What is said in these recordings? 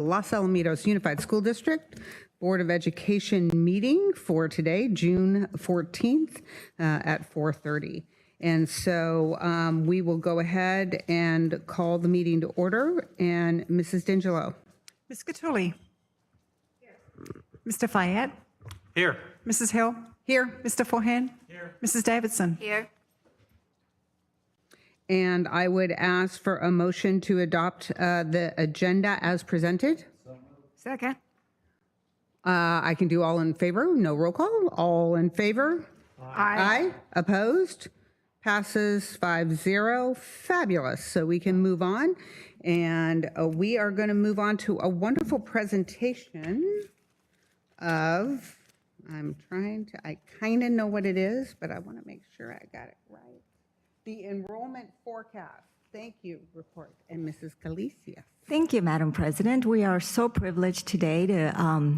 Los Alamitos Unified School District Board of Education meeting for today, June 14th at 4:30. And so we will go ahead and call the meeting to order. And Mrs. D'Angelo. Ms. Catulli. Here. Mr. Fayette. Here. Mrs. Hill. Here. Mr. Forehand. Here. Mrs. Davidson. Here. And I would ask for a motion to adopt the agenda as presented. Second. I can do all in favor. No roll call. All in favor? Aye. Opposed? Passes 5-0. Fabulous. So we can move on. And we are going to move on to a wonderful presentation of, I kind of know what it is, but I want to make sure I got it right. The enrollment forecast. Thank you, report. And Mrs. Galicia. Thank you, Madam President. We are so privileged today to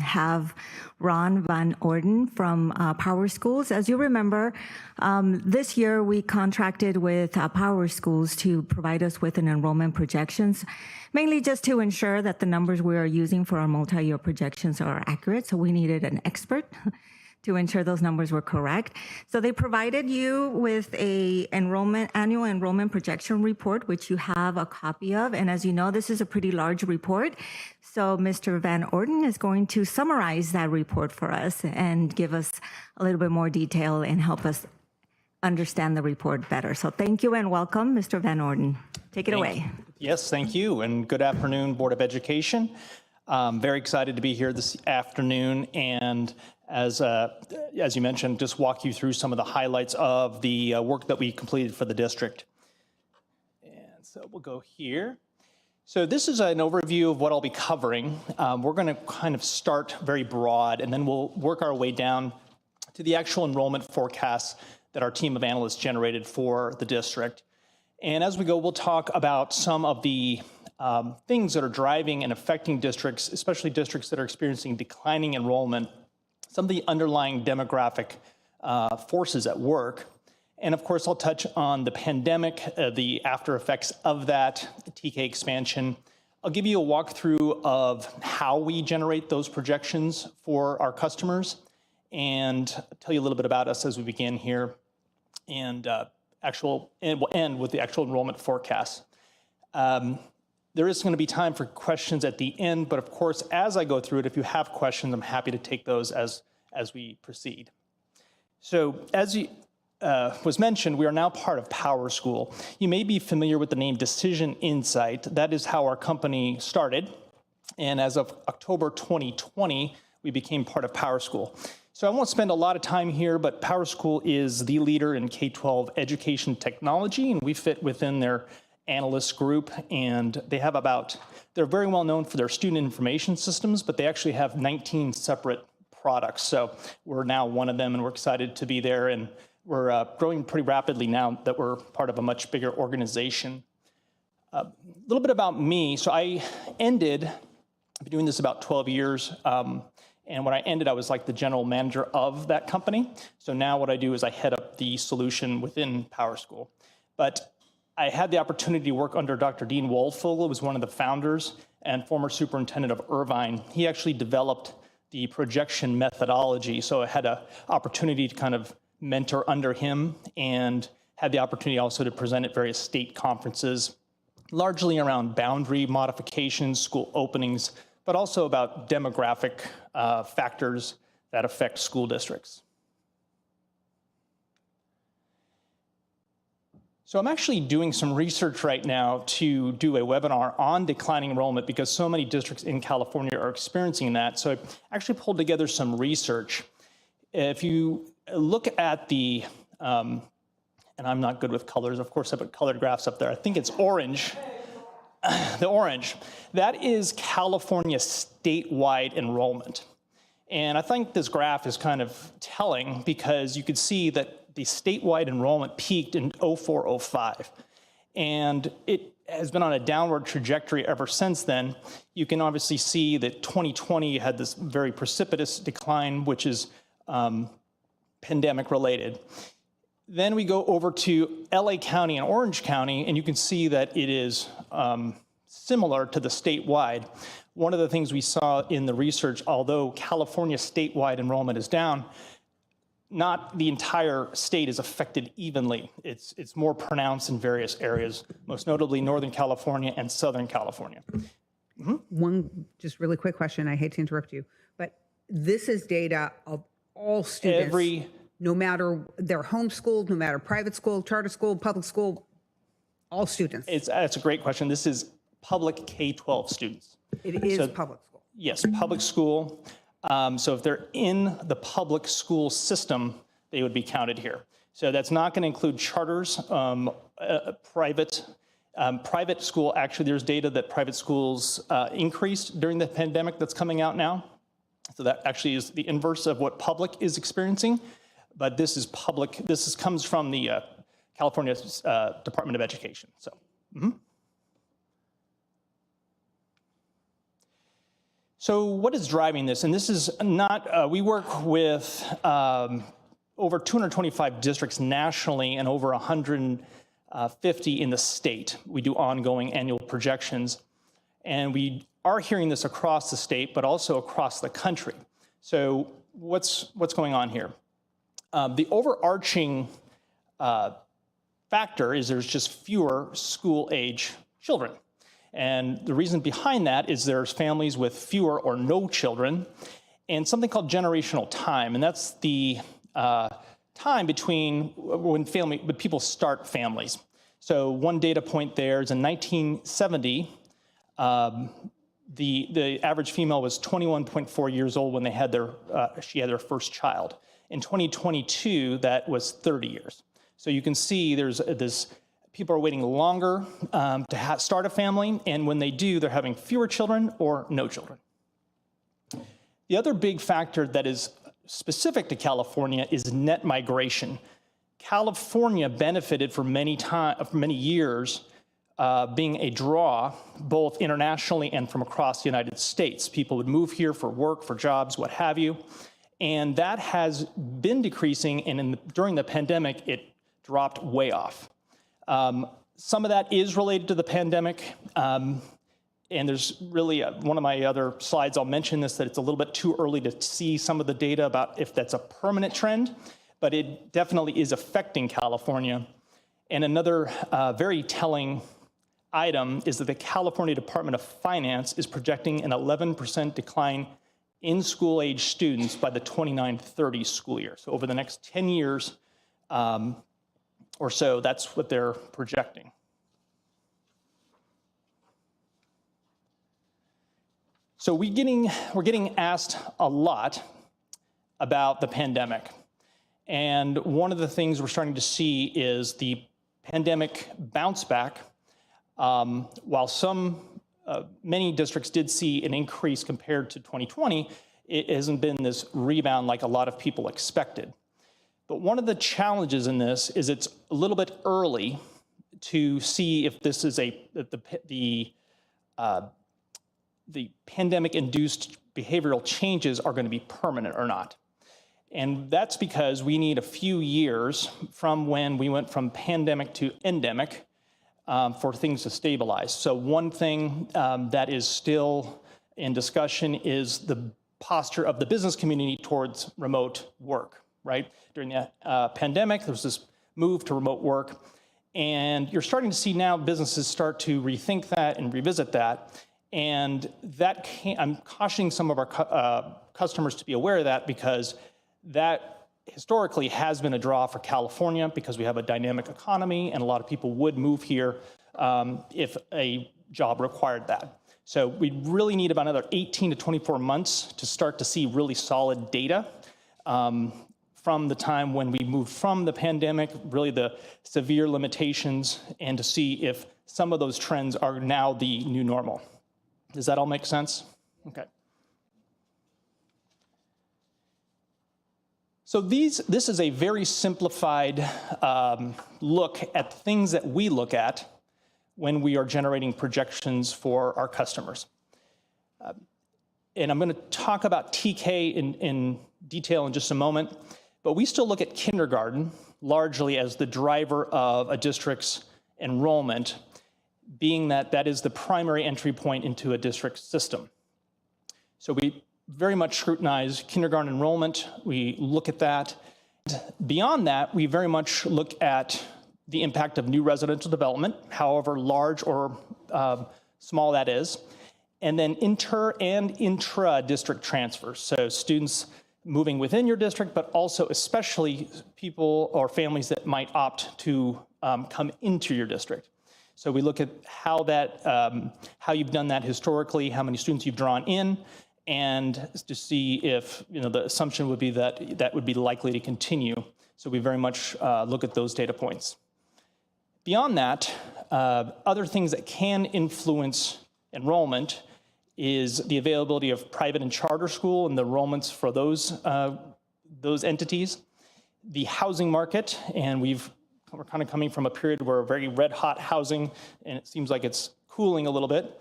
have Ron Van Orden from Power Schools. As you remember, this year we contracted with Power Schools to provide us with an enrollment projections, mainly just to ensure that the numbers we are using for our multi-year projections are accurate. So we needed an expert to ensure those numbers were correct. So they provided you with a annual enrollment projection report, which you have a copy of. And as you know, this is a pretty large report. So Mr. Van Orden is going to summarize that report for us and give us a little bit more detail and help us understand the report better. So thank you and welcome, Mr. Van Orden. Take it away. Yes, thank you. And good afternoon, Board of Education. Very excited to be here this afternoon and as you mentioned, just walk you through some of the highlights of the work that we completed for the district. And so we'll go here. So this is an overview of what I'll be covering. We're going to kind of start very broad, and then we'll work our way down to the actual enrollment forecasts that our team of analysts generated for the district. And as we go, we'll talk about some of the things that are driving and affecting districts, especially districts that are experiencing declining enrollment, some of the underlying demographic forces at work. And of course, I'll touch on the pandemic, the after effects of that, the TK expansion. I'll give you a walkthrough of how we generate those projections for our customers and tell you a little bit about us as we begin here and we'll end with the actual enrollment forecast. There is going to be time for questions at the end, but of course, as I go through it, if you have questions, I'm happy to take those as we proceed. So as was mentioned, we are now part of Power School. You may be familiar with the name Decision Insight. That is how our company started. And as of October 2020, we became part of Power School. So I won't spend a lot of time here, but Power School is the leader in K-12 education technology, and we fit within their analyst group, and they're very well known for their student information systems, but they actually have 19 separate products. So we're now one of them, and we're excited to be there, and we're growing pretty rapidly now that we're part of a much bigger organization. A little bit about me. So I've been doing this about 12 years, and when I ended, I was like the general manager of that company. So now what I do is I head up the solution within Power School. But I had the opportunity to work under Dr. Dean Waldfogel, who was one of the founders and former superintendent of Irvine. He actually developed the projection methodology, so I had an opportunity to kind of mentor under him and had the opportunity also to present at various state conferences, largely around boundary modifications, school openings, but also about demographic factors that affect school districts. So I'm actually doing some research right now to do a webinar on declining enrollment because so many districts in California are experiencing that. So I actually pulled together some research. If you look at the, and I'm not good with colors, of course I put colored graphs up there. I think it's orange, the orange. That is California statewide enrollment. And I think this graph is kind of telling because you could see that the statewide enrollment peaked in 04-05, and it has been on a downward trajectory ever since then. You can obviously see that 2020 had this very precipitous decline, which is pandemic related. Then we go over to LA County and Orange County, and you can see that it is similar to the statewide. One of the things we saw in the research, although California statewide enrollment is down, not the entire state is affected evenly. It's more pronounced in various areas, most notably Northern California and Southern California. One just really quick question. I hate to interrupt you, but this is data of all students, no matter they're homeschooled, no matter private school, charter school, public school, all students. That's a great question. This is public K-12 students. It is public school. Yes, public school. So if they're in the public school system, they would be counted here. So that's not going to include charters, private school. Actually, there's data that private schools increased during the pandemic that's coming out now. So that actually is the inverse of what public is experiencing. But this is public. This comes from the California Department of Education. So. So what is driving this? And this is not, we work with over 225 districts nationally and over 150 in the state. We do ongoing annual projections. And we are hearing this across the state, but also across the country. So what's going on here? The overarching factor is there's just fewer school-age children. And the reason behind that is there's families with fewer or no children and something called generational time. And that's the time between when people start families. So one data point there is in 1970, the average female was 21.4 years old when they had she had their first child. In 2022, that was 30 years. So you can see there's this. People are waiting longer to start a family, and when they do, they're having fewer children or no children. The other big factor that is specific to California is net migration. California benefited for many years being a draw, both internationally and from across the United States. People would move here for work, for jobs, what have you, and that has been decreasing, and during the pandemic, it dropped way off. Some of that is related to the pandemic, and there's really one of my other slides, I'll mention this, that it's a little bit too early to see some of the data about if that's a permanent trend, but it definitely is affecting California. And another very telling item is that the California Department of Finance is projecting an 11% decline in school-age students by the 29-30 school year. So over the next 10 years, or so, that's what they're projecting. So we're getting asked a lot about the pandemic. And one of the things we're starting to see is the pandemic bounce back. While many districts did see an increase compared to 2020, it hasn't been this rebound like a lot of people expected. But one of the challenges in this is it's a little bit early to see if this is the pandemic-induced behavioral changes are going to be permanent or not. And that's because we need a few years from when we went from pandemic to endemic for things to stabilize. So one thing that is still in discussion is the posture of the business community towards remote work. Right? During the pandemic, there was this move to remote work, and you're starting to see now businesses start to rethink that and revisit that, and I'm cautioning some of our customers to be aware of that because that historically has been a draw for California because we have a dynamic economy and a lot of people would move here if a job required that. So we really need about another 18 to 24 months to start to see really solid data from the time when we moved from the pandemic, really the severe limitations, and to see if some of those trends are now the new normal. Does that all make sense? Okay. So this is a very simplified look at things that we look at when we are generating projections for our customers. And I'm going to talk about TK in detail in just a moment. But we still look at kindergarten largely as the driver of a district's enrollment, being that is the primary entry point into a district system, So we very much scrutinize kindergarten enrollment. We look at that. Beyond that, we very much look at the impact of new residential development, however large or small that is, and then inter and intra-district transfers. So students moving within your district, but also especially people or families that might opt to come into your district. So we look at how how you've done that historically, how many students you've drawn in, and to see if the assumption would be that that would be likely to continue. So we very much look at those data points. Beyond that, other things that can influence enrollment is the availability of private and charter school and the enrollments for those entities, the housing market, and we're kind of coming from a period where very red hot housing, and it seems like it's cooling a little bit,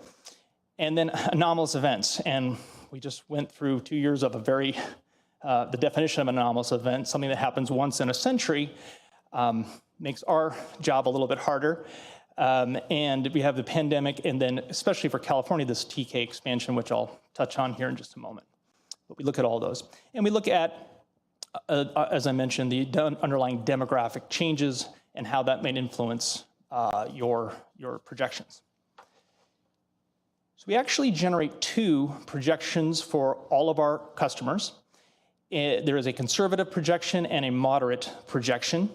and then anomalous events. And we just went through 2 years of the definition of an anomalous event, something that happens once in a century, makes our job a little bit harder. And we have the pandemic, and then especially for California, this TK expansion, which I'll touch on here in just a moment. But we look at all those. And we look at, as I mentioned, the underlying demographic changes and how that may influence your projections. So we actually generate 2 projections for all of our customers. There is a conservative projection and a moderate projection.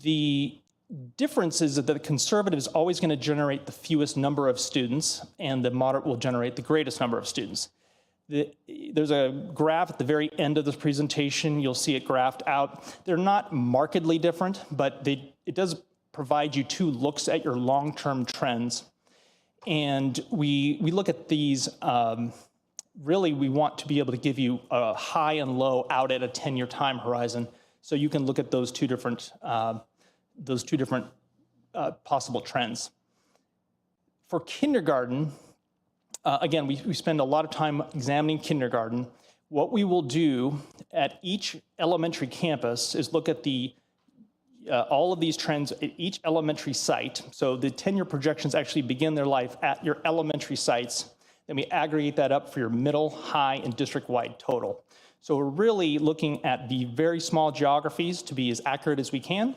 The difference is that the conservative is always going to generate the fewest number of students, and the moderate will generate the greatest number of students. There's a graph at the very end of this presentation. You'll see it graphed out. They're not markedly different, but it does provide you 2 looks at your long-term trends. And we look at these, really we want to be able to give you a high and low out at a 10-year time horizon, so you can look at those two different possible trends. For kindergarten, again, we spend a lot of time examining kindergarten. What we will do at each elementary campus is look at all of these trends at each elementary site. So the 10-year projections actually begin their life at your elementary sites. Then we aggregate that up for your middle, high, and district-wide total. So we're really looking at the very small geographies to be as accurate as we can.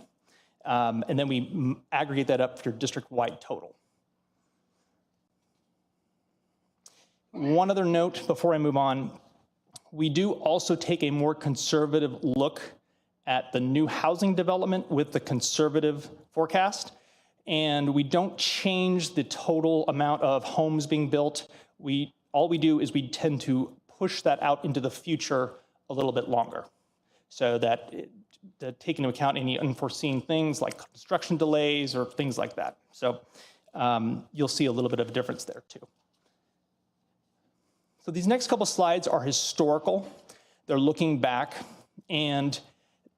And then we aggregate that up for your district-wide total. One other note before I move on, we do also take a more conservative look at the new housing development with the conservative forecast, and we don't change the total amount of homes being built. All we do is we tend to push that out into the future a little bit longer, so that take into account any unforeseen things like construction delays or things like that. So you'll see a little bit of a difference there too. So these next couple slides are historical. They're looking back, and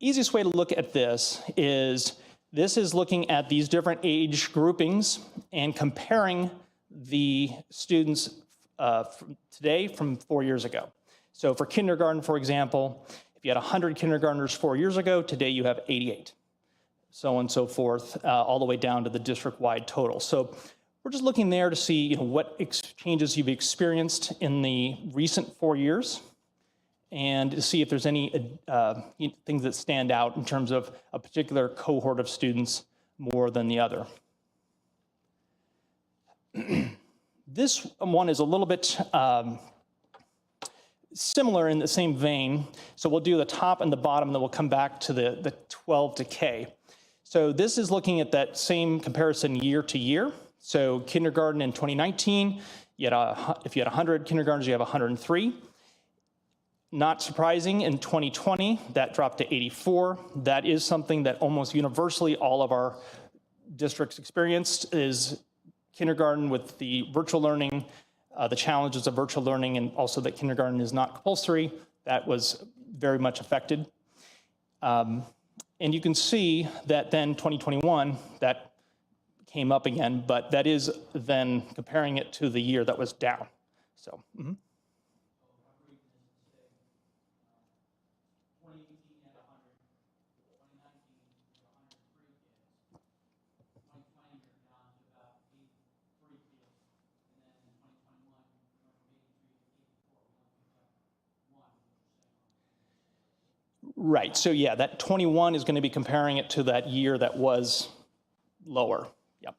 easiest way to look at this is looking at these different age groupings and comparing the students from today from 4 years ago. So for kindergarten, for example, if you had 100 kindergartners 4 years ago, today you have 88, so on and so forth, all the way down to the district-wide total. So we're just looking there to see what changes you've experienced in the recent 4 years, and to see if there's any things that stand out in terms of a particular cohort of students more than the other. This one is a little bit similar in the same vein. So we'll do the top and the bottom, and then we'll come back to the 12 to K. So this is looking at that same comparison year to year. So kindergarten in 2019, if you had 100 kindergartners, you have 103. Not surprising, in 2020, that dropped to 84. That is something that almost universally all of our districts experienced, is kindergarten with the virtual learning, the challenges of virtual learning, and also that kindergarten is not compulsory. That was very much affected. And you can see that then 2021, that came up again, but that is then comparing it to the year that was down. So. Right, so yeah, that 21 is going to be comparing it to that year that was lower. Yep.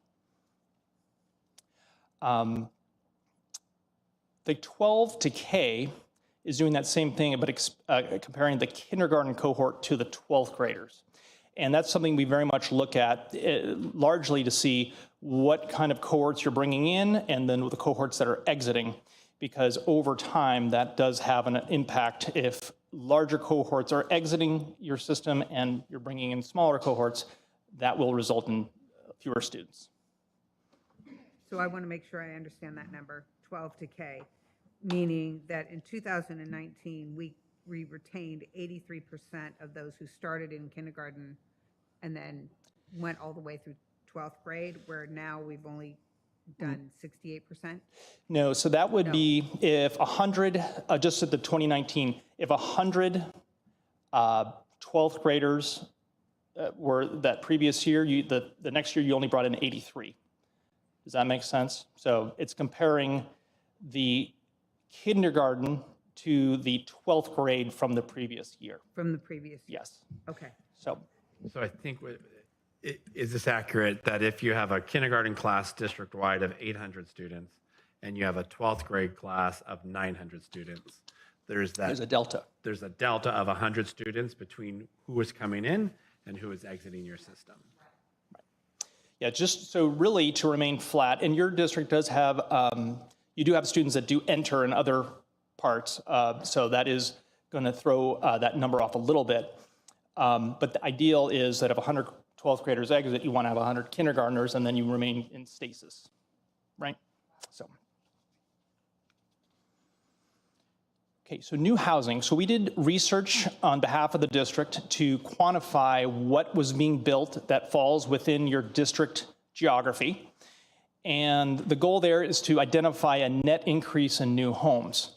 The 12 to K is doing that same thing, but comparing the kindergarten cohort to the 12th graders. And that's something we very much look at largely to see what kind of cohorts you're bringing in and then the cohorts that are exiting, because over time that does have an impact. If larger cohorts are exiting your system and you're bringing in smaller cohorts, that will result in fewer students. So I want to make sure I understand that number, 12 to K, meaning that in 2019, we retained 83% of those who started in kindergarten and then went all the way through 12th grade, where now we've only done 68%? No, so that would be if 100, just at the 2019, if 100 12th graders were that previous year, the next year you only brought in 83. Does that make sense? So it's comparing the kindergarten to the 12th grade from the previous year. From the previous year? Yes. Okay. So I think, is this accurate that if you have a kindergarten class district-wide of 800 students and you have a 12th grade class of 900 students, there's there's a delta. There's a delta of 100 students between who is coming in and who is exiting your system. Yeah, just so really to remain flat, and your district does have, you do have students that do enter in other parts, so that is going to throw that number off a little bit. But the ideal is that if 100 12th graders exit, you want to have 100 kindergartners, and then you remain in stasis, right? So, okay, so new housing. So we did research on behalf of the district to quantify what was being built that falls within your district geography. And the goal there is to identify a net increase in new homes.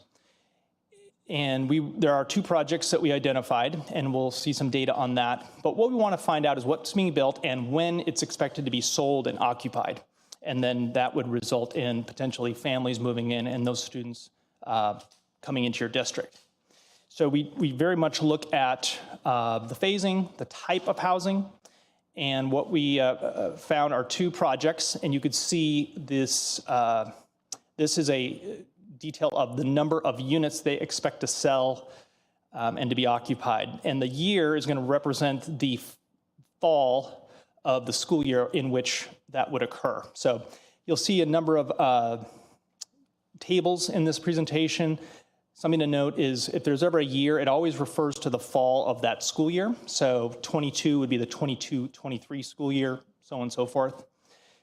And there are 2 projects that we identified, and we'll see some data on that. But what we want to find out is what's being built and when it's expected to be sold and occupied. And then that would result in potentially families moving in and those students coming into your district. So we very much look at the phasing, the type of housing, and what we found are 2 projects. And you could see this, this is a detail of the number of units they expect to sell and to be occupied. And the year is going to represent the fall of the school year in which that would occur. So you'll see a number of tables in this presentation. Something to note is if there's ever a year, it always refers to the fall of that school year. So 22 would be the 22-23 school year, so on and so forth.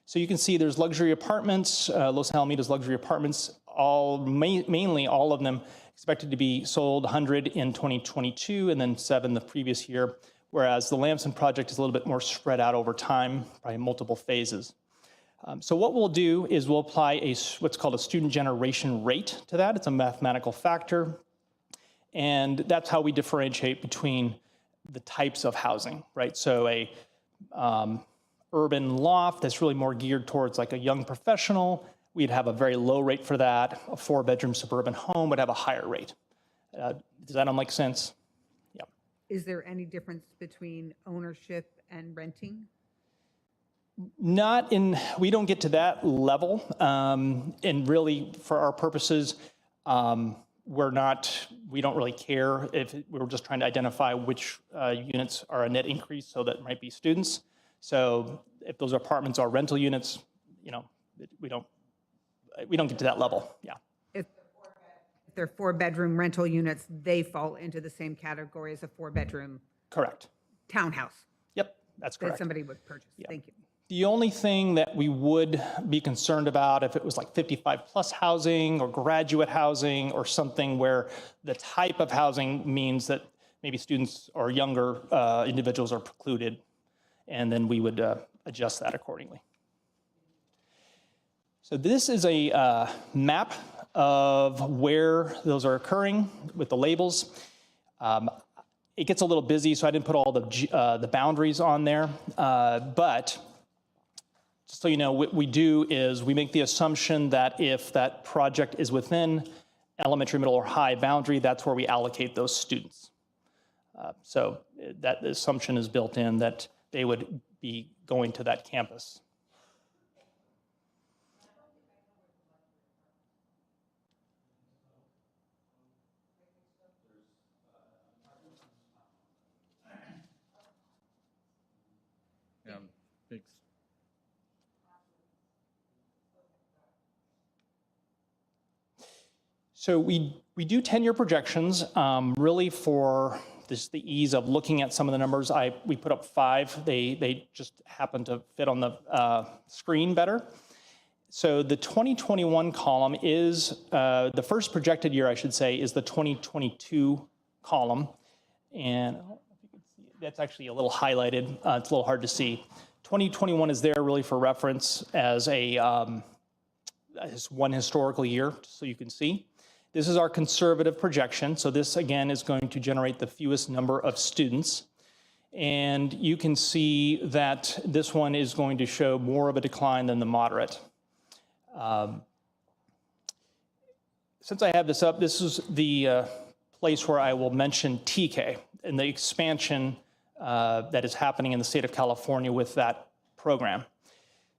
So you can see there's luxury apartments, Los Alamitos luxury apartments, mainly all of them expected to be sold 100 in 2022 and then 7 the previous year, whereas the Lamson project is a little bit more spread out over time, probably multiple phases. So what we'll do is we'll apply what's called a student generation rate to that. It's a mathematical factor, and that's how we differentiate between the types of housing, right? So a urban loft that's really more geared towards like a young professional, we'd have a very low rate for that. A 4-bedroom suburban home would have a higher rate. Does that all make sense? Yeah. Is there any difference between ownership and renting? We don't get to that level. And really for our purposes, we don't really care if we're just trying to identify which units are a net increase, so that might be students. So if those apartments are rental units, we don't get to that level. Yeah. If they're 4-bedroom rental units, they fall into the same category as a 4-bedroom Correct. townhouse Yep, that's correct. that somebody would purchase. Yeah. Thank you. The only thing that we would be concerned about if it was like 55+ housing or graduate housing or something where the type of housing means that maybe students or younger individuals are precluded, and then we would adjust that accordingly. So this is a map of where those are occurring with the labels. It gets a little busy, so I didn't put all the boundaries on there, but just so you know, what we do is we make the assumption that if that project is within elementary, middle, or high boundary, that's where we allocate those students. So that assumption is built in that they would be going to that campus. Thanks. So we do 10-year projections, really for the ease of looking at some of the numbers. We put up 5. They just happen to fit on the screen better. So the 2021 column is, the first projected year, I should say, is the 2022 column. And I don't know if you can see it. That's actually a little highlighted. It's a little hard to see. 2021 is there really for reference as as one historical year, so you can see. This is our conservative projection. So this, again, is going to generate the fewest number of students. And you can see that this one is going to show more of a decline than the moderate. Since I have this up, this is the place where I will mention TK and the expansion that is happening in the state of California with that program.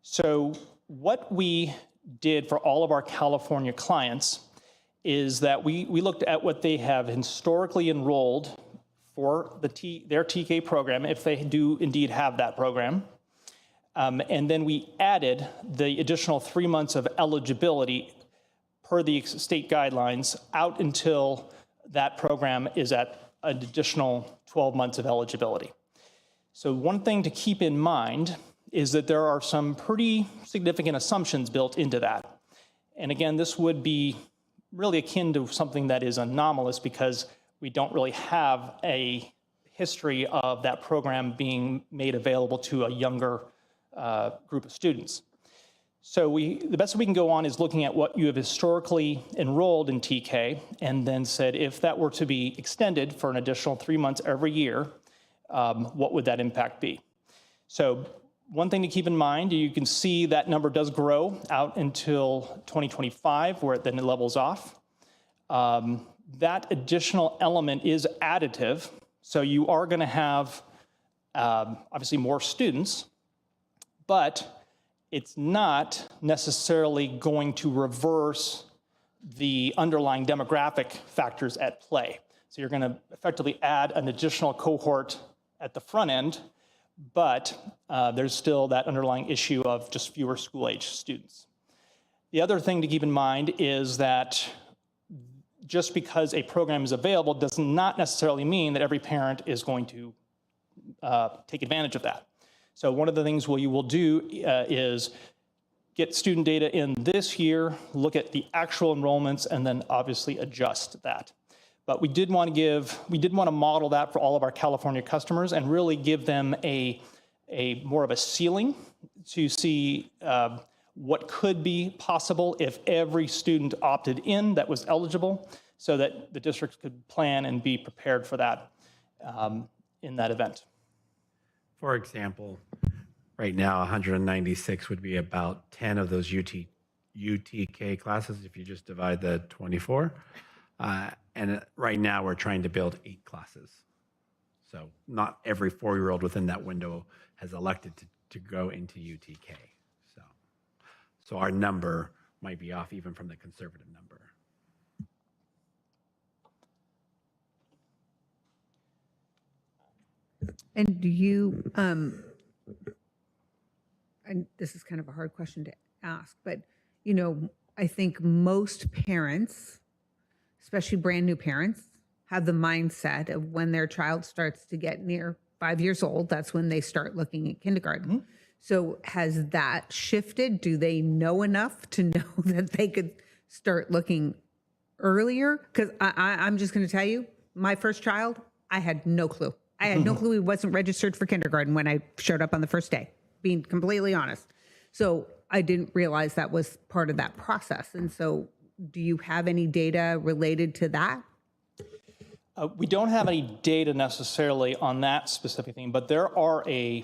So what we did for all of our California clients is that we looked at what they have historically enrolled for their TK program, if they do indeed have that program. And then we added the additional 3 months of eligibility per the state guidelines out until that program is at an additional 12 months of eligibility. So one thing to keep in mind is that there are some pretty significant assumptions built into that. And again, this would be really akin to something that is anomalous because we don't really have a history of that program being made available to a younger group of students. So the best we can go on is looking at what you have historically enrolled in TK and then said if that were to be extended for an additional 3 months every year, what would that impact be? So one thing to keep in mind, you can see that number does grow out until 2025, where it then levels off. That additional element is additive, so you are going to have obviously more students, but it's not necessarily going to reverse the underlying demographic factors at play. So you're going to effectively add an additional cohort at the front end, but there's still that underlying issue of just fewer school-age students. The other thing to keep in mind is that just because a program is available does not necessarily mean that every parent is going to take advantage of that. So one of the things we will do is get student data in this year, look at the actual enrollments, and then obviously adjust that. But we did want to model that for all of our California customers and really give them a more of a ceiling to see what could be possible if every student opted in that was eligible so that the districts could plan and be prepared for that in that event. For example, right now 196 would be about 10 of those UTK classes if you just divide the 24. And right now we're trying to build 8 classes. So not every 4-year-old within that window has elected to go into UTK. So our number might be off even from the conservative number. And do you, and this is kind of a hard question to ask, but, you know, I think most parents, especially brand new parents, have the mindset of when their child starts to get near 5 years old, that's when they start looking at kindergarten. Mm-hmm. So has that shifted? Do they know enough to know that they could start looking earlier? Because I'm just going to tell you, my first child, I had no clue. I had no clue he wasn't registered for kindergarten when I showed up on the first day, being completely honest. So I didn't realize that was part of that process. And so do you have any data related to that? We don't have any data necessarily on that specific thing, but there are a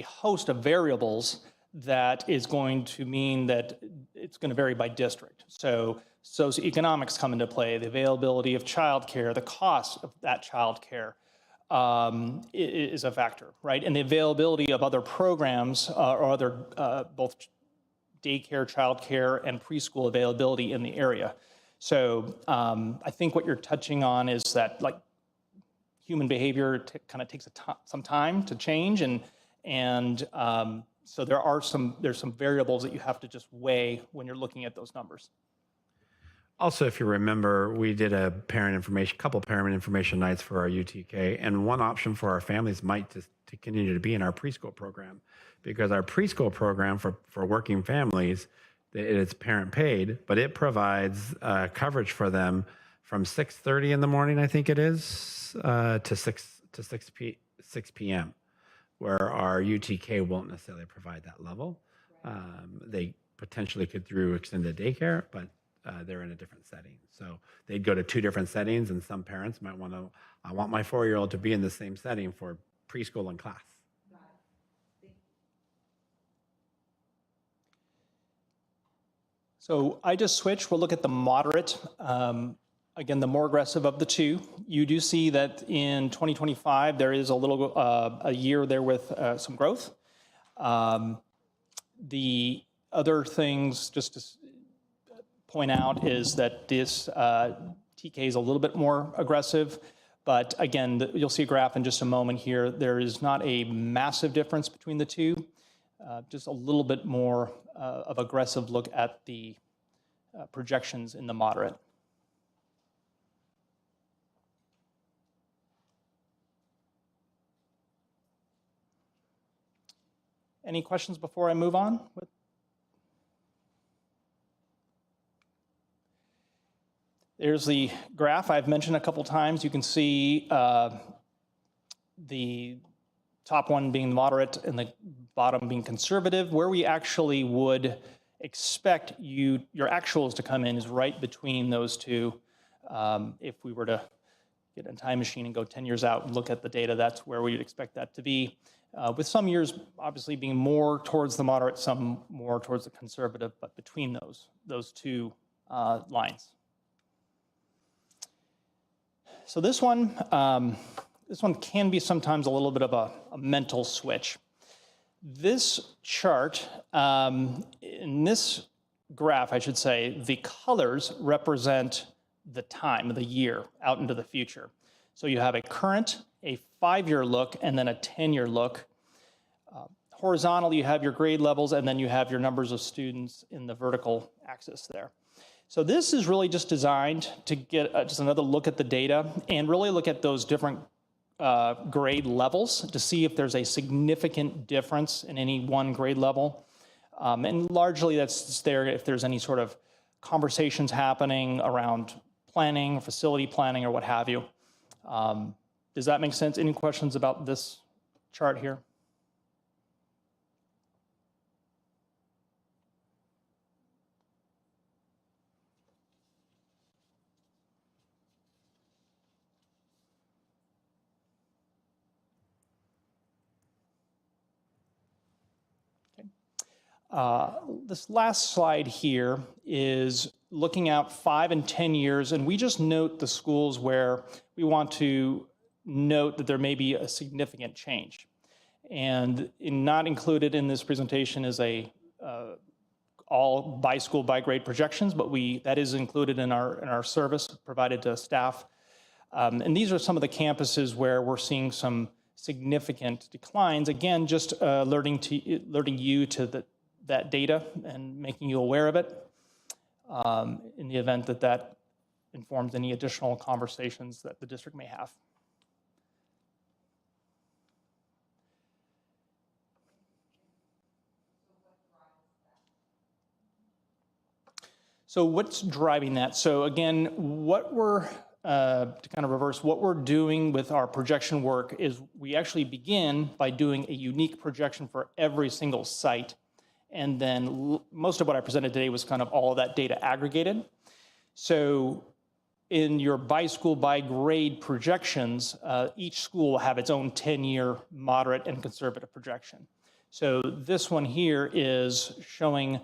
host of variables that is going to mean that it's going to vary by district. So socioeconomics come into play, the availability of childcare, the cost of that childcare, is a factor, right? And the availability of other programs or other both daycare, childcare, and preschool availability in the area. So I think what you're touching on is that like human behavior kind of takes some time to change, and so there's some variables that you have to just weigh when you're looking at those numbers. Also, if you remember, we did a couple parent information nights for our UTK, and one option for our families might to continue to be in our preschool program, because our preschool program for working families, it's parent paid, but it provides coverage for them from 6:30 in the morning, I think it is, to 6 p.m., where our UTK won't necessarily provide that level. They potentially could through extended daycare, but they're in a different setting. So they'd go to two different settings, and some parents might want to, I want my 4-year-old to be in the same setting for preschool and class. So I just switched. We'll look at the moderate. Again, the more aggressive of the two. You do see that in 2025, there is a year there with some growth. The other things, just to point out, is that this TK is a little bit more aggressive. But again, you'll see a graph in just a moment here. There is not a massive difference between the two, just a little bit more of aggressive look at the projections in the moderate. Any questions before I move on? There's the graph I've mentioned a couple times. You can see the top one being moderate and the bottom being conservative. Where we actually would expect your actuals to come in is right between those two. If we were to get a time machine and go 10 years out and look at the data, that's where we'd expect that to be. With some years obviously being more towards the moderate, some more towards the conservative, but between those two lines. So this one can be sometimes a little bit of a mental switch. This chart, in this graph, I should say, the colors represent the time, the year, out into the future. So you have a current, a 5-year look, and then a 10-year look. Horizontally, you have your grade levels, and then you have your numbers of students in the vertical axis there. So this is really just designed to get just another look at the data and really look at those different grade levels to see if there's a significant difference in any one grade level. And largely that's just there if there's any sort of conversations happening around planning, facility planning, or what have you. Does that make sense? Any questions about this chart here? This last slide here is looking out 5 and 10 years, and we just note the schools where we want to note that there may be a significant change. And not included in this presentation is all by school, by grade projections, but that is included in our service provided to staff. And these are some of the campuses where we're seeing some significant declines. Again, just alerting you to that data and making you aware of it in the event that informs any additional conversations that the district may have. So what's driving that? So again, what we're, to kind of reverse, what we're doing with our projection work is we actually begin by doing a unique projection for every single site. And then most of what I presented today was kind of all of that data aggregated. So in your by school, by grade projections, each school will have its own 10-year moderate and conservative projection. So this one here is showing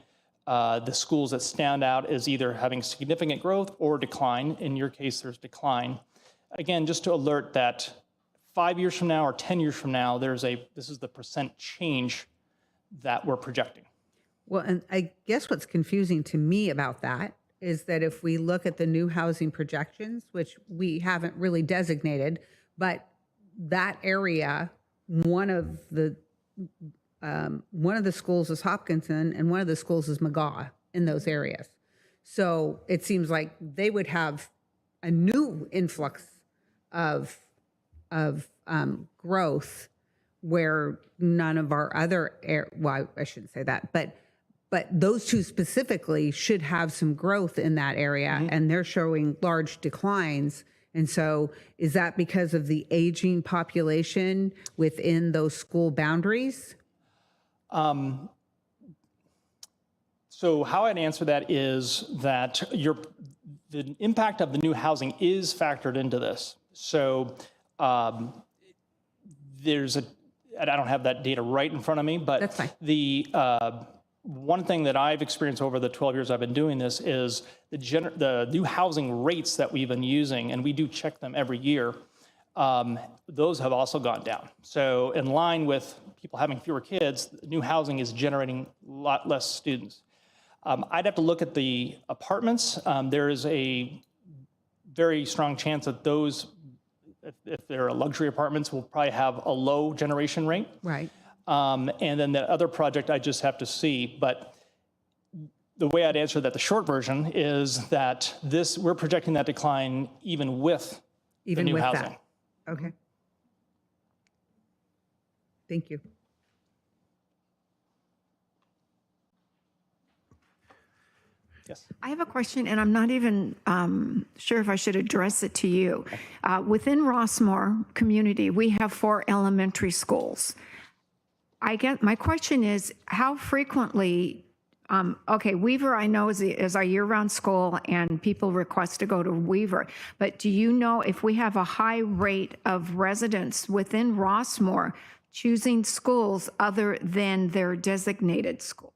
the schools that stand out as either having significant growth or decline. In your case, there's decline. Again, just to alert that 5 years from now or 10 years from now, this is the percent change that we're projecting. Well, and I guess what's confusing to me about that is that if we look at the new housing projections, which we haven't really designated, but that area, one of the schools is Hopkinton and one of the schools is McGaw in those areas. So it seems like they would have a new influx of growth where none of our other well, I shouldn't say that, but those two specifically should have some growth in that area, and they're showing large declines. And so is that because of the aging population within those school boundaries? So how I'd answer that is that the impact of the new housing is factored into this. So I don't have that data right in front of me, but That's fine. the one thing that I've experienced over the 12 years I've been doing this is the new housing rates that we've been using, and we do check them every year, those have also gone down. So in line with people having fewer kids, new housing is generating a lot less students. I'd have to look at the apartments. There is a very strong chance that those, if they're luxury apartments, will probably have a low generation rate. Right. And then the other project I just have to see. But the way I'd answer that, the short version, is that we're projecting that decline even with the new housing. That. Okay. Thank you. Yes. I have a question, and I'm not even sure if I should address it to you. Within Rossmore community, we have 4 elementary schools. My question is, how frequently, Weaver I know is our year-round school, and people request to go to Weaver. But do you know if we have a high rate of residents within Rossmore choosing schools other than their designated school?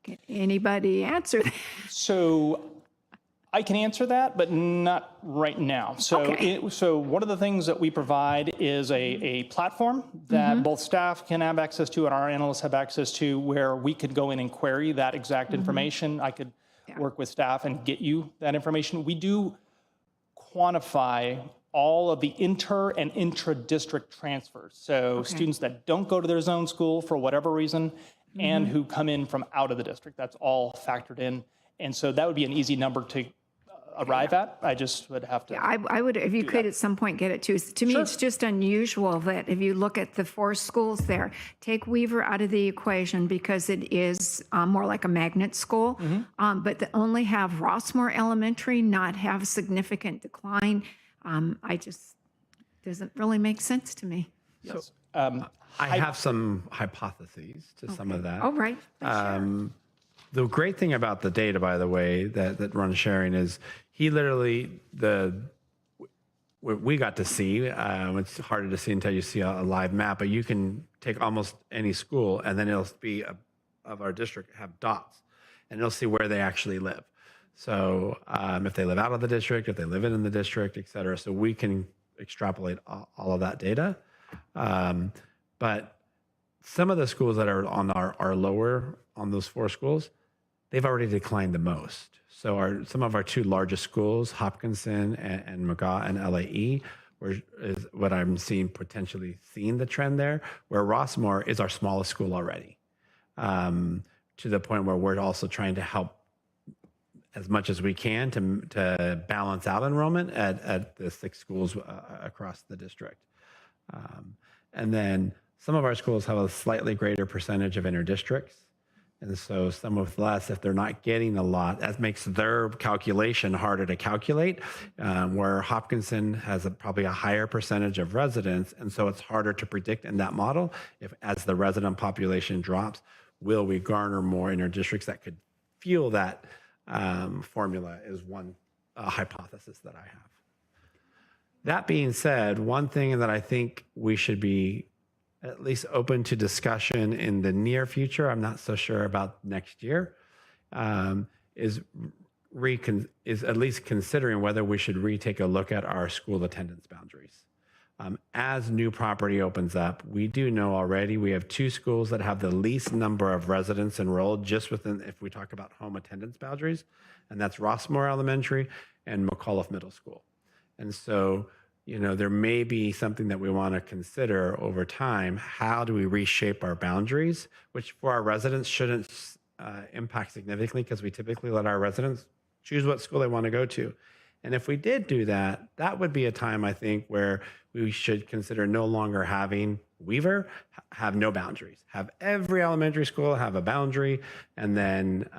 Can anybody answer that? So I can answer that, but not right now. So, Okay. So one of the things that we provide is a platform that both staff can have access to and our analysts have access to, where we could go in and query that exact information. I could work with staff and get you that information. We do quantify all of the inter and intra-district transfers. So students that don't go to their zone school for whatever reason, and who come in from out of the district. That's all factored in. And so that would be an easy number to arrive at. I just would have to. I would, if you could at some point get it to us. To me, it's just unusual that if you look at the 4 schools there, take Weaver out of the equation because it is more like a magnet school, but to only have Rossmore Elementary not have a significant decline, doesn't really make sense to me. Yes. I have some hypotheses to some of that. Oh, right. The great thing about the data, by the way, that Ron's sharing is he literally, what we got to see, it's harder to see until you see a live map, but you can take almost any school and then it'll be of our district have dots and it'll see where they actually live. So if they live out of the district, if they live in the district, et cetera. So we can extrapolate all of that data. But some of the schools that are on our lower on those 4 schools, they've already declined the most. So some of our 2 largest schools, Hopkinton and McGaw and LAE, is what I'm seeing the trend there, where Rossmore is our smallest school already, to the point where we're also trying to help as much as we can to balance out enrollment at the 6 schools across the district. And then some of our schools have a slightly greater percentage of interdistricts. And so some with less, if they're not getting a lot, that makes their calculation harder to calculate, where Hopkinton has probably a higher percentage of residents. And so it's harder to predict in that model, if as the resident population drops, will we garner more interdistricts that could fuel that formula is one hypothesis that I have. That being said, one thing that I think we should be at least open to discussion in the near future, I'm not so sure about next year, is at least considering whether we should retake a look at our school attendance boundaries. As new property opens up, we do know already we have 2 schools that have the least number of residents enrolled just within, if we talk about home attendance boundaries, and that's Rossmore Elementary and McAuliffe Middle School. And so, there may be something that we want to consider over time. How do we reshape our boundaries, which for our residents shouldn't impact significantly, because we typically let our residents choose what school they want to go to. And if we did do that, that would be a time, I think, where we should consider no longer having Weaver have no boundaries. Have every elementary school have a boundary, and then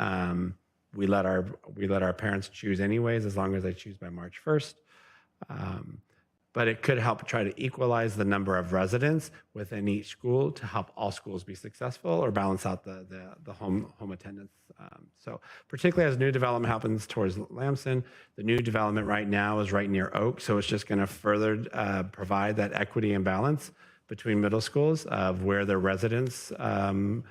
we let our parents choose anyways, as long as they choose by March 1st. But it could help try to equalize the number of residents within each school to help all schools be successful or balance out the home attendance. So particularly as new development happens towards Lamson, the new development right now is right near Oak. So it's just going to further provide that equity and balance between middle schools of where their residents' boundaries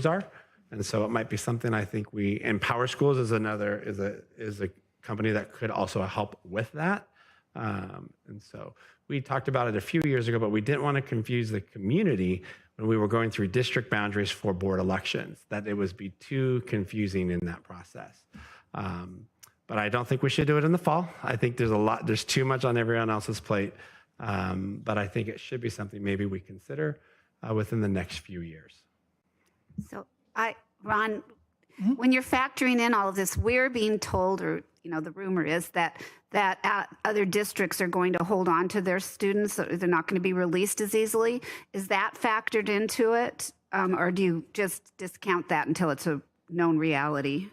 are. And so it might be something I think and Power Schools is a company that could also help with that. And so we talked about it a few years ago, but we didn't want to confuse the community when we were going through district boundaries for board elections, that it would be too confusing in that process. But I don't think we should do it in the fall. I think there's too much on everyone else's plate. But I think it should be something maybe we consider within the next few years. So Ron, when you're factoring in all of this, we're being told, or the rumor is that other districts are going to hold on to their students, so they're not going to be released as easily. Is that factored into it, or do you just discount that until it's a known reality?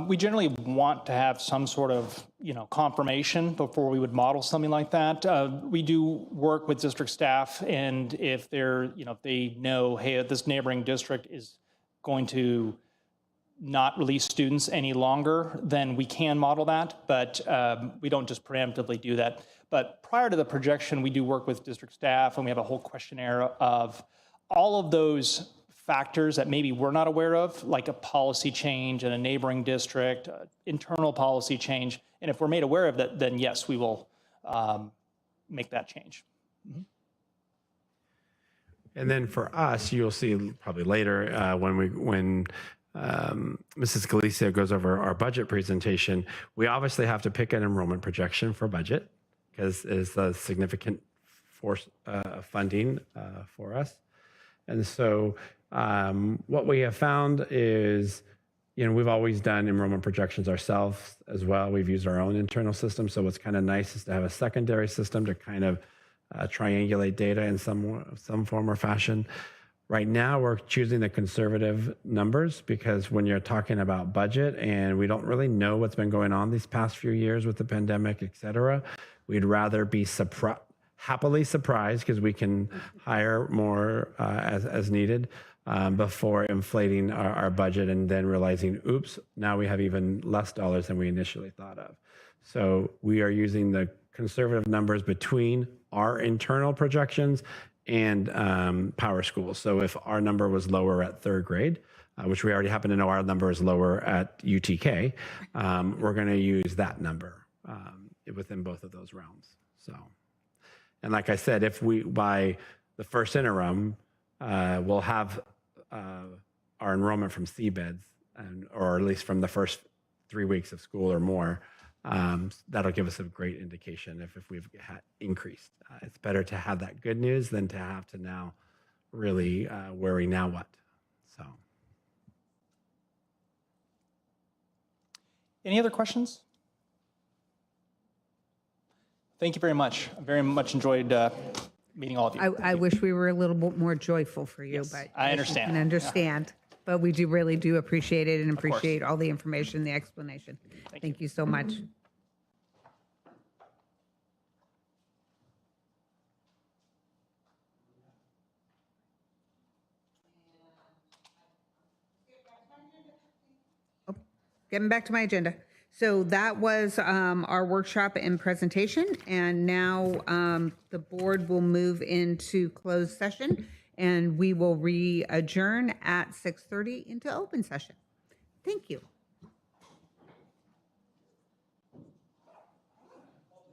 We generally want to have some sort of, confirmation before we would model something like that. We do work with district staff, and if if they know, hey, this neighboring district is going to not release students any longer, then we can model that, but we don't just preemptively do that. But prior to the projection, we do work with district staff, and we have a whole questionnaire of all of those factors that maybe we're not aware of, like a policy change in a neighboring district, internal policy change. And if we're made aware of that, then yes, we will make that change. Mm-hmm. And then for us, you'll see probably later when Mrs. Galicia goes over our budget presentation, we obviously have to pick an enrollment projection for budget because it's a significant force funding for us. And so what we have found is, we've always done enrollment projections ourselves as well. We've used our own internal system. So what's kind of nice is to have a secondary system to kind of triangulate data in some form or fashion. Right now, we're choosing the conservative numbers because when you're talking about budget and we don't really know what's been going on these past few years with the pandemic, et cetera, we'd rather be happily surprised because we can hire more as needed before inflating our budget and then realizing, oops, now we have even less dollars than we initially thought of. So we are using the conservative numbers between our internal projections and Power Schools. So if our number was lower at 3rd grade, which we already happen to know our number is lower at UTK, we're going to use that number within both of those realms. So, and like I said, if we, by the first interim, we'll have our enrollment from C-beds, or at least from the first 3 weeks of school or more, that'll give us a great indication if we've increased. It's better to have that good news than to have to now really worry now what. So, any other questions? Thank you very much. I very much enjoyed meeting all of you. I wish we were a little bit more joyful for you, Yes, but I as you understand. can understand. But we really do appreciate it and appreciate all the information, the explanation. Thank you so much. Getting back to my agenda. So that was our workshop and presentation, and now the board will move into closed session, and we will re-adjourn at 6:30 into open session. Thank you.